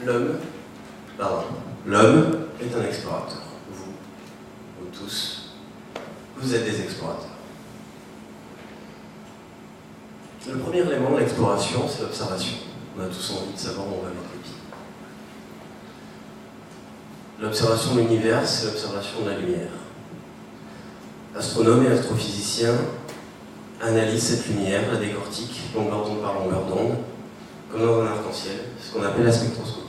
L'homme est un explorateur. Vous tous, vous êtes des explorateurs. Le premier élément de l'exploration, c'est l'observation. On a tous envie de savoir où on va mettre les pieds. L'observation de l'univers, c'est l'observation de la lumière. Astronomes et astrophysiciens analysent cette lumière, la décortiquent, longueur d'onde par longueur d'onde, comme dans un arc-en-ciel, ce qu'on appelle la spectroscopie.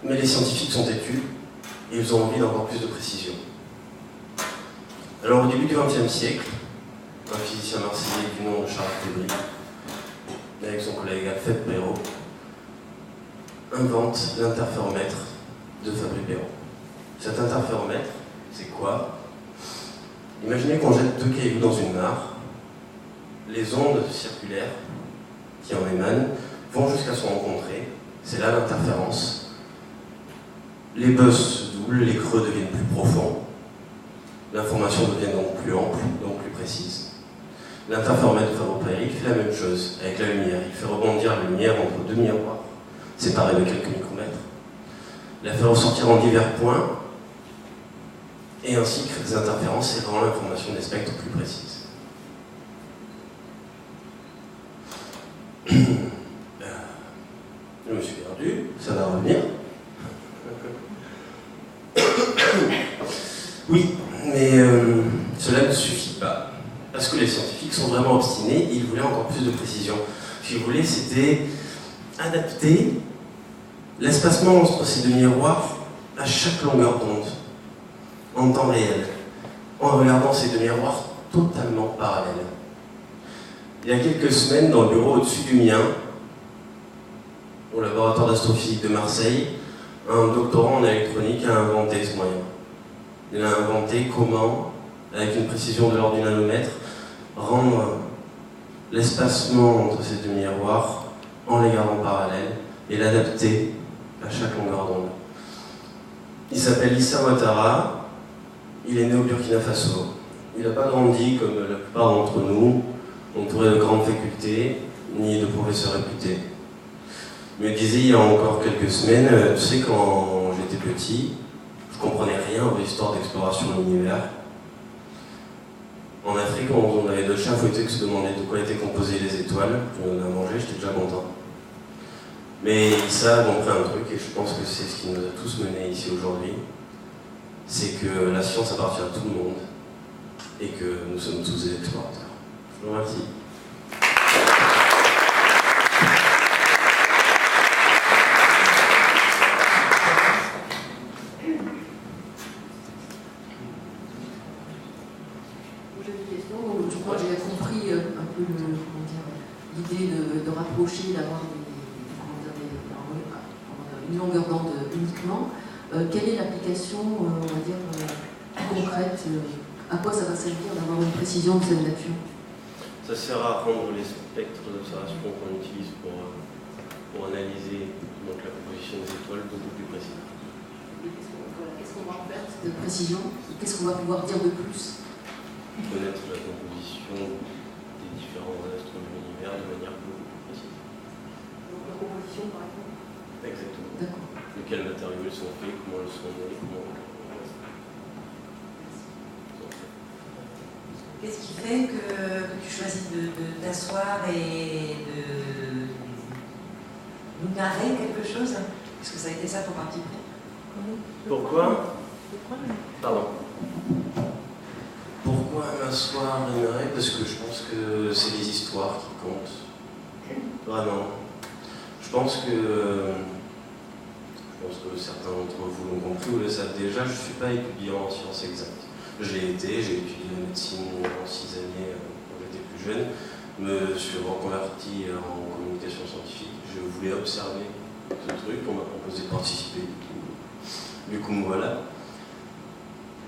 Mais les scientifiques sont têtus et ils ont envie d'encore plus de précision. Alors au début du XXe siècle, un physicien marseillais du nom de Charles Fébry, avec son collègue Alfred Perot, invente l'interféromètre de Fabry-Perot. Cet interféromètre, c'est quoi? Imaginez qu'on jette 2 cailloux dans une mare, les ondes circulaires qui en émanent vont jusqu'à se rencontrer, c'est là l'interférence. Les buzz se doublent, les creux deviennent plus profonds, l'information devient donc plus ample, donc plus précise. L'interféromètre de Fabry-Perot fait la même chose avec la lumière, il fait rebondir la lumière entre 2 miroirs, séparés de quelques micromètres, la fait ressortir en divers points, et ainsi crée des interférences et rend l'information des spectres plus précise. Je me suis perdu, ça va revenir. Oui, mais cela ne suffit pas. Parce que les scientifiques sont vraiment obstinés, ils voulaient encore plus de précision. Ce qu'ils voulaient, c'était adapter l'espacement entre ces 2 miroirs à chaque longueur d'onde, en temps réel, en regardant ces 2 miroirs totalement parallèles. Il y a quelques semaines, dans le bureau au-dessus du mien, au laboratoire d'astrophysique de Marseille, un doctorant en électronique a inventé ce moyen. Il a inventé comment, avec une précision de l'ordre du nanomètre, rendre l'espacement entre ces 2 miroirs en les gardant parallèles et l'adapter à chaque longueur d'onde. Il s'appelle Issa Ouattara, il est né au Burkina Faso. Il n'a pas grandi comme la plupart d'entre nous, entouré de grandes facultés, ni de professeurs réputés. Il me disait il y a encore quelques semaines, tu sais, quand j'étais petit, je comprenais rien aux histoires d'exploration de l'univers. En Afrique, on avait 2 chats fouettés qui se demandaient de quoi étaient composées les étoiles. On en a mangé, j'étais déjà content. Mais Issa a compris un truc, et je pense que c'est ce qui nous a tous menés ici aujourd'hui, c'est que la science appartient à tout le monde, et que nous sommes tous des explorateurs. Je vous remercie. Je crois que j'ai compris un peu l'idée de rapprocher, d'avoir une longueur d'onde uniquement. Quelle est l'application, on va dire, concrète? À quoi ça va servir d'avoir une précision de cette nature? Ça sert à rendre les spectres d'observation qu'on utilise pour analyser donc, la composition des étoiles beaucoup plus précis. Qu'est-ce qu'on va en faire de précision? Qu'est-ce qu'on va pouvoir dire de plus? Connaître la composition des différents astres de l'univers de manière beaucoup plus précise. Donc la composition, par exemple? Exactement. D'accord. De quels matériaux ils sont faits, comment ils sont nés, comment... Qu'est-ce qui fait que tu choisis de t'asseoir et de nous narrer quelque chose? Est-ce que ça a été ça ton parti pris? Pourquoi? Pardon. Pourquoi m'asseoir et narrer? Parce que je pense que c'est les histoires qui comptent. Vraiment. Je pense que certains d'entre vous l'ont compris ou le savent déjà, je ne suis pas étudiant en sciences exactes. Je l'ai été, j'ai étudié la médecine en 6 années quand j'étais plus jeune, me suis reconverti en communication scientifique. Je voulais observer ce truc, on m'a proposé de participer, du coup me voilà.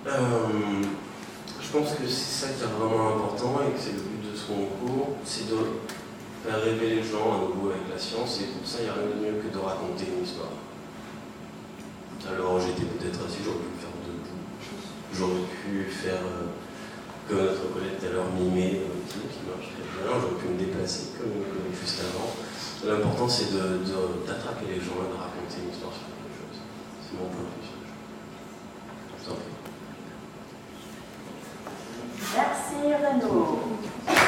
Je pense que c'est ça qui est vraiment important et que c'est le but de ce concours, c'est de faire rêver les gens à nouveau avec la science, et pour ça il n'y a rien de mieux que de raconter une histoire. Alors j'étais peut-être assis, j'aurais pu le faire debout, j'aurais pu faire comme notre collègue tout à l'heure, mimer qui marche très bien, j'aurais pu me déplacer comme juste avant. L'important, c'est d'attraper les gens et de raconter une histoire sur quelque chose. C'est mon point de vue sur les choses. Je t'en prie. Merci Renaud.